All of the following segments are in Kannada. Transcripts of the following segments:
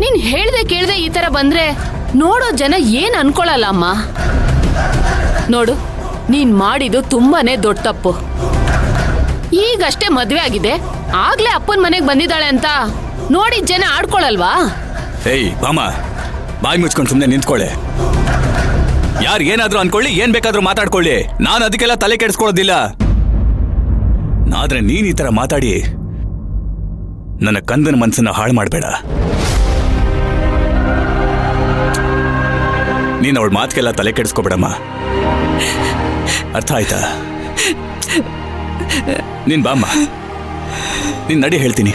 ನೀನ್ ಹೇಳ್ದೆ ಕೇಳ್ದೆ ಈ ತರ ಬಂದ್ರೆ ನೋಡೋ ಜನ ಏನ್ ಅನ್ಕೊಳಲ್ಲ ಅಮ್ಮ. ನೋಡು, ನೀನ್ ಮಾಡಿದ್ದು ತುಂಬಾನೇ ದೊಡ್ಡ ತಪ್ಪು. ಈಗಷ್ಟೇ ಮದ್ವೆ ಆಗಿದೆ, ಆಗ್ಲೇ ಅಪ್ಪನ ಮನೆಗ್ ಬಂದಿದ್ದಾಳೆ ಅಂತ ನೋಡಿ ಜನ ಆಡ್ಕೊಳಲ್ವಾ? ಏಯ್ ಬಾಮ, ಬಾಯಿ ಮುಚ್ಕೊಂಡು ಸುಮ್ಮನೆ ನಿಂತ್ಕೊಳ್ಳೆ. ಯಾರು ಏನಾದ್ರೂ ಅನ್ಕೊಳ್ಳಿ, ಏನ್ ಬೇಕಾದ್ರೂ ಮಾತಾಡ್ಕೊಳ್ಳಿ, ನಾನು ಅದಕ್ಕೆಲ್ಲ ತಲೆ ಕೆಡಿಸ್ಕೊಳ್ಳೋದಿಲ್ಲ. ಆದ್ರೆ ನೀನ್ ಈ ತರ ಮಾತಾಡಿ ನನ್ನ ಕಂದನ ಮನ್ಸನ್ನ ಹಾಳು ಮಾಡಬೇಡ. ನೀನ್ ಅವಳ ಮಾತಿಗೆಲ್ಲ ತಲೆ ಕೆಡಿಸ್ಕೊಬೇಡಮ್ಮ, ಅರ್ಥ ಆಯ್ತಾ? ನೀನ್ ಬಾಮ್ಮ, ನೀನ್ ನಡಿ ಹೇಳ್ತೀನಿ.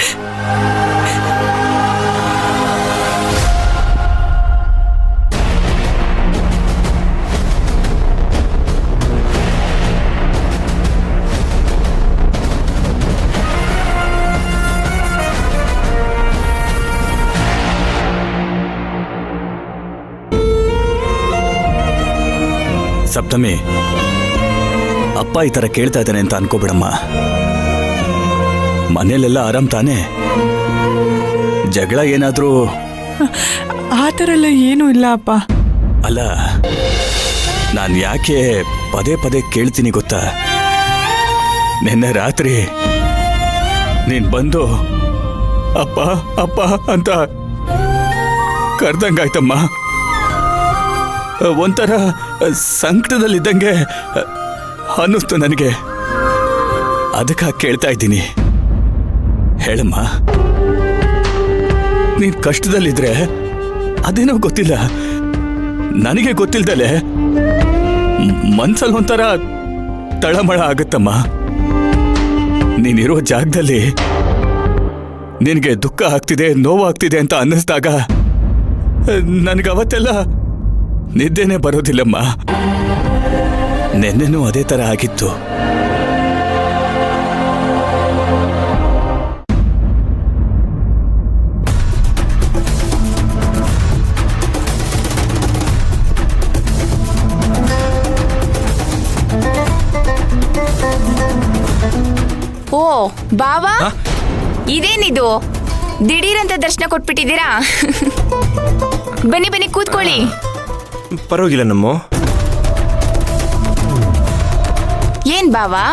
ಸಪ್ತಮಿ, ಅಪ್ಪ ಈ ತರ ಕೇಳ್ತಾ ಇದ್ದಾನೆ ಅಂತ ಅನ್ಕೋಬಿಡಮ್ಮ. ಮನೇಲೆಲ್ಲ ಆರಾಮ್ ತಾನೆ? ಜಗಳ ಏನಾದ್ರೂ? ಆ ಥರ ಎಲ್ಲ ಏನೂ ಇಲ್ಲ ಅಪ್ಪ. ಅಲ್ಲ, ನಾನು ಯಾಕೆ ಪದೇ ಪದೇ ಕೇಳ್ತೀನಿ ಗೊತ್ತಾ? ನಿನ್ನೆ ರಾತ್ರಿ ನೀನ್ ಬಂದು ಅಪ್ಪ ಅಪ್ಪ ಅಂತ ಕರ್ದಂಗಾಯ್ತಮ್ಮ. ಒಂಥರ ಸಂಕಟದಲ್ಲಿದ್ದಂಗೆ ಅನ್ನಿಸ್ತು ನನಗೆ. ಅದಕ್ಕೆ ಕೇಳ್ತಾ ಇದ್ದೀನಿ. ಹೇಳಮ್ಮ, ನೀನ್ ಕಷ್ಟದಲ್ಲಿದ್ರೆ ಅದೇನೋ ಗೊತ್ತಿಲ್ಲ, ನನಗೆ ಗೊತ್ತಿಲ್ದಲೆ ಮನ್ಸಲ್ಲಿ ಒಂಥರ ತಳಮಳ ಆಗುತ್ತಮ್ಮ. ನೀನಿರೋ ಜಾಗದಲ್ಲಿ ನಿನಗೆ ದುಃಖ ಆಗ್ತಿದೆ, ನೋವಾಗ್ತಿದೆ ಅಂತ ಅನ್ನಿಸ್ದಾಗ ನನಗವತ್ತೆಲ್ಲ ನಿದ್ದೆನೇ ಬರೋದಿಲ್ಲಮ್ಮ. ನೆನ್ನೆನೂ ಅದೇ ಥರ ಆಗಿತ್ತು. ಓ ಬಾವಾ, ಇದೇನಿದು ದಿಢೀರಂತ ದರ್ಶನ ಕೊಟ್ಬಿಟ್ಟಿದ್ದೀರಾ? ಬನ್ನಿ ಬನ್ನಿ ಕೂತ್ಕೊಳ್ಳಿ. ಪರವಾಗಿಲ್ಲ ನಮ್ಮ. ಏನ್ ಬಾವಾ,